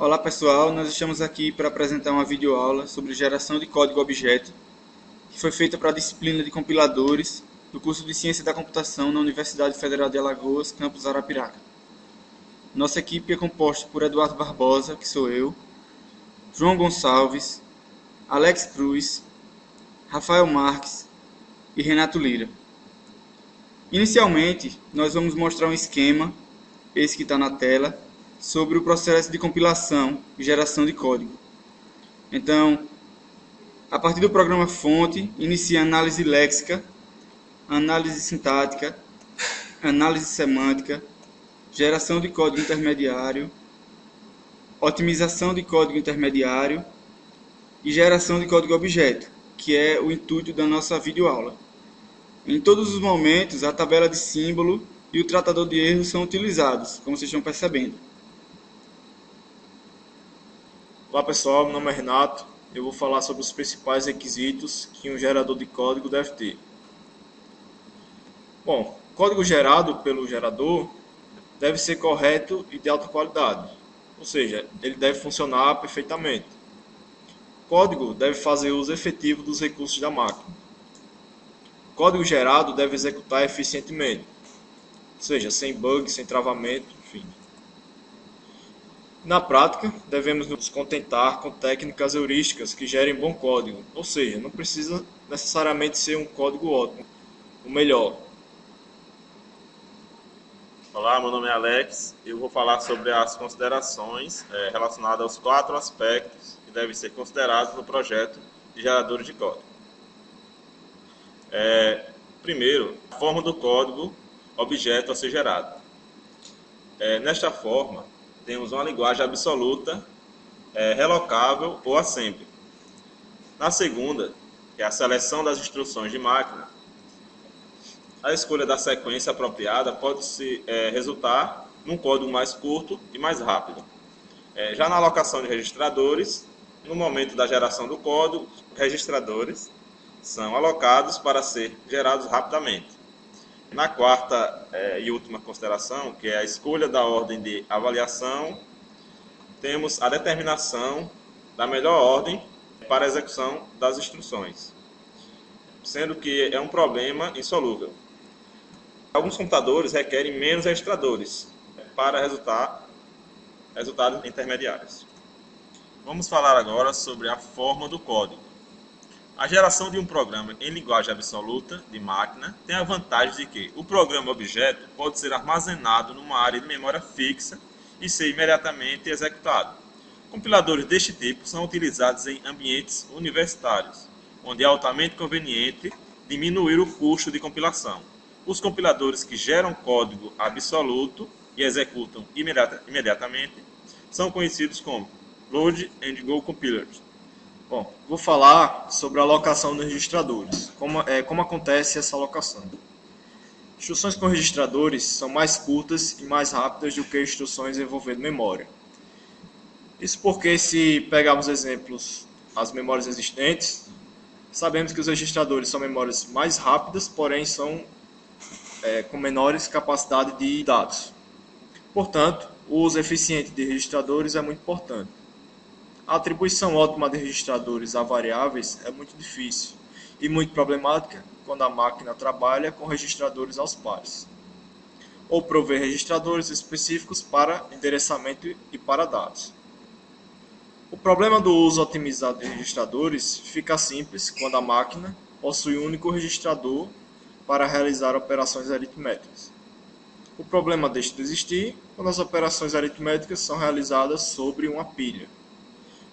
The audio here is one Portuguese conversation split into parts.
Olá pessoal, nós estamos aqui para apresentar uma videoaula sobre geração de código-objeto que foi feita para a disciplina de compiladores do curso de Ciência da Computação na Universidade Federal de Alagoas, campus Arapiraca. Nossa equipe é composta por Eduardo Barbosa, que sou eu, João Gonçalves, Alex Cruz, Rafael Marques e Renato Lira. Inicialmente, nós vamos mostrar um esquema, esse que está na tela, sobre o processo de compilação e geração de código. Então, a partir do programa fonte, inicia a análise léxica, análise sintática, análise semântica, geração de código intermediário, otimização de código intermediário e geração de código objeto, que é o intuito da nossa videoaula. Em todos os momentos, a tabela de símbolo e o tratador de erros são utilizados, como vocês estão percebendo. Olá pessoal, meu nome é Renato. Eu vou falar sobre os principais requisitos que um gerador de código deve ter. Bom, o código gerado pelo gerador deve ser correto e de alta qualidade, ou seja, ele deve funcionar perfeitamente. O código deve fazer uso efetivo dos recursos da máquina. O código gerado deve executar eficientemente, ou seja, sem bug, sem travamento, enfim. Na prática, devemos nos contentar com técnicas heurísticas que gerem bom código, ou seja, não precisa necessariamente ser um código ótimo, o melhor. Olá, meu nome é Alex. Eu vou falar sobre as considerações relacionadas aos 4 aspectos que devem ser considerados no projeto de geradores de código. Primeiro, a forma do código objeto a ser gerado. Nesta forma, temos uma linguagem absoluta, relocável ou assembly. Na segunda, que é a seleção das instruções de máquina, a escolha da sequência apropriada pode resultar num código mais curto e mais rápido. Já na alocação de registradores, no momento da geração do código, registradores são alocados para ser gerados rapidamente. Na quarta e última consideração, que é a escolha da ordem de avaliação, temos a determinação da melhor ordem para a execução das instruções, sendo que é um problema insolúvel. Alguns computadores requerem menos registradores para resultados intermediários. Vamos falar agora sobre a forma do código. A geração de um programa em linguagem absoluta de máquina tem a vantagem de que o programa objeto pode ser armazenado numa área de memória fixa e ser imediatamente executado. Compiladores deste tipo são utilizados em ambientes universitários, onde é altamente conveniente diminuir o custo de compilação. Os compiladores que geram código absoluto e executam imediatamente são conhecidos como Load and Go Compilers. Bom, vou falar sobre a alocação dos registradores, como acontece essa alocação. Instruções com registradores são mais curtas e mais rápidas do que instruções envolvendo memória. Isso porque, se pegarmos exemplos, as memórias existentes, sabemos que os registradores são memórias mais rápidas, porém são com menores capacidade de dados. Portanto, o uso eficiente de registradores é muito importante. A atribuição ótima de registradores a variáveis é muito difícil e muito problemática quando a máquina trabalha com registradores aos pares, ou prover registradores específicos para endereçamento e para dados. O problema do uso otimizado de registradores fica simples quando a máquina possui um único registrador para realizar operações aritméticas. O problema deixa de existir quando as operações aritméticas são realizadas sobre uma pilha.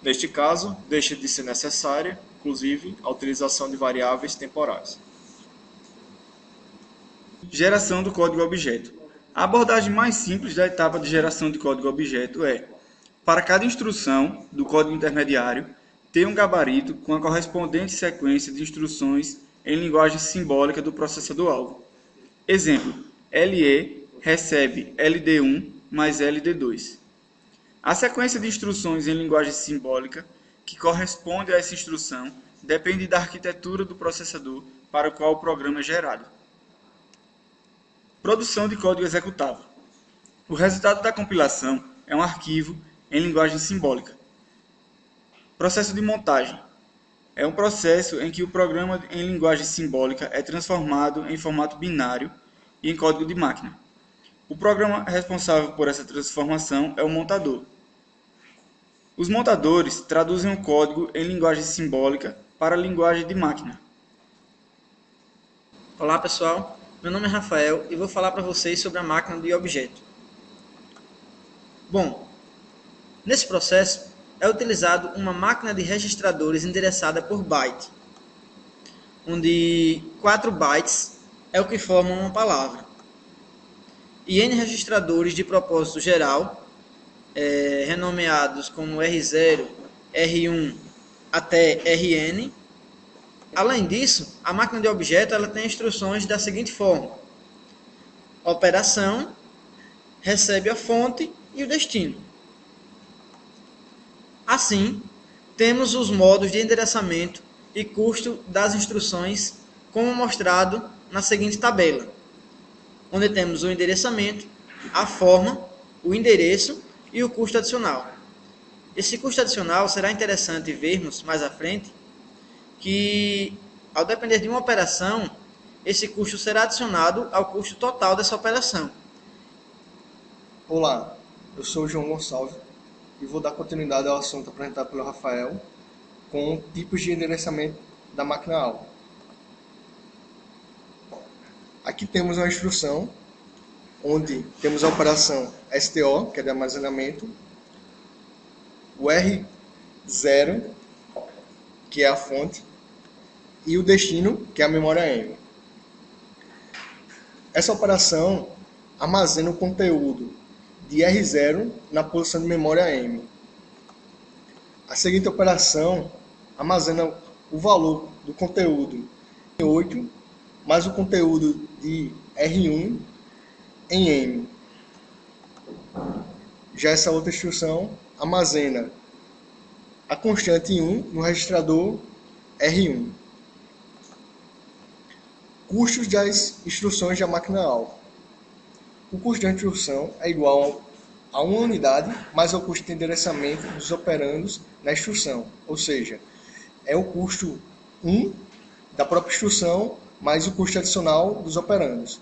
Neste caso, deixa de ser necessária, inclusive, a utilização de variáveis temporais. Geração do código-objeto. A abordagem mais simples da etapa de geração de código-objeto é, para cada instrução do código intermediário, ter um gabarito com a correspondente sequência de instruções em linguagem simbólica do processador-alvo. Exemplo, LE recebe LD1 mais LD2. A sequência de instruções em linguagem simbólica que corresponde a essa instrução depende da arquitetura do processador para o qual o programa é gerado. Produção de código executável. O resultado da compilação é um arquivo em linguagem simbólica. Processo de montagem. É um processo em que o programa em linguagem simbólica é transformado em formato binário e em código de máquina. O programa responsável por essa transformação é o montador. Os montadores traduzem o código em linguagem simbólica para a linguagem de máquina. Olá pessoal, meu nome é Rafael e vou falar para vocês sobre a máquina de objeto. Bom, nesse processo é utilizado uma máquina de registradores endereçada por byte, onde 4 bytes é o que formam uma palavra, e N registradores de propósito geral, renomeados como R0, R1 até Rn. Além disso, a máquina de objeto ela tem instruções da seguinte forma: operação, recebe a fonte e o destino. Assim, temos os modos de endereçamento e custo das instruções, como mostrado na seguinte tabela, onde temos o endereçamento, a forma, o endereço e o custo adicional. Esse custo adicional será interessante vermos mais à frente que, ao depender de uma operação, esse custo será adicionado ao custo total dessa operação. Olá, eu sou o João Gonçalves e vou dar continuidade ao assunto apresentado pelo Rafael com tipos de endereçamento da máquina-alvo. Aqui temos uma instrução onde temos a operação STO, que é de armazenamento, o R0, que é a fonte, e o destino, que é a memória M. Essa operação armazena o conteúdo de R0 na posição de memória M. A seguinte operação armazena o valor do conteúdo em 8 mais o conteúdo de R1 em M. Já essa outra instrução armazena a constante 1 no registrador R1. Custos das instruções da máquina-alvo. O custo da instrução é igual a uma unidade mais ao custo de endereçamento dos operandos na instrução, ou seja, é o custo 1 da própria instrução mais o custo adicional dos operandos,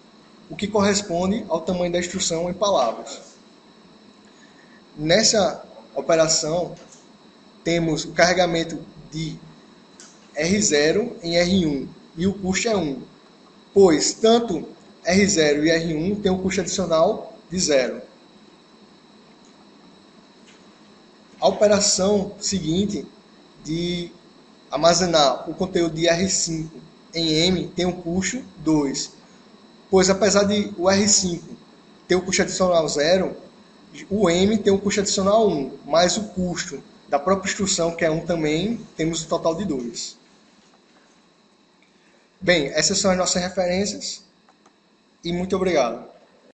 o que corresponde ao tamanho da instrução em palavras. Nessa operação, temos o carregamento de R0 em R1 e o custo é 1, pois tanto R0 e R1 têm um custo adicional de 0. A operação seguinte de armazenar o conteúdo de R5 em M tem um custo 2, pois apesar de o R5 ter um custo adicional 0, o M tem um custo adicional 1, mais o custo da própria instrução, que é 1 também, temos um total de 2. Bem, essas são as nossas referências e muito obrigado.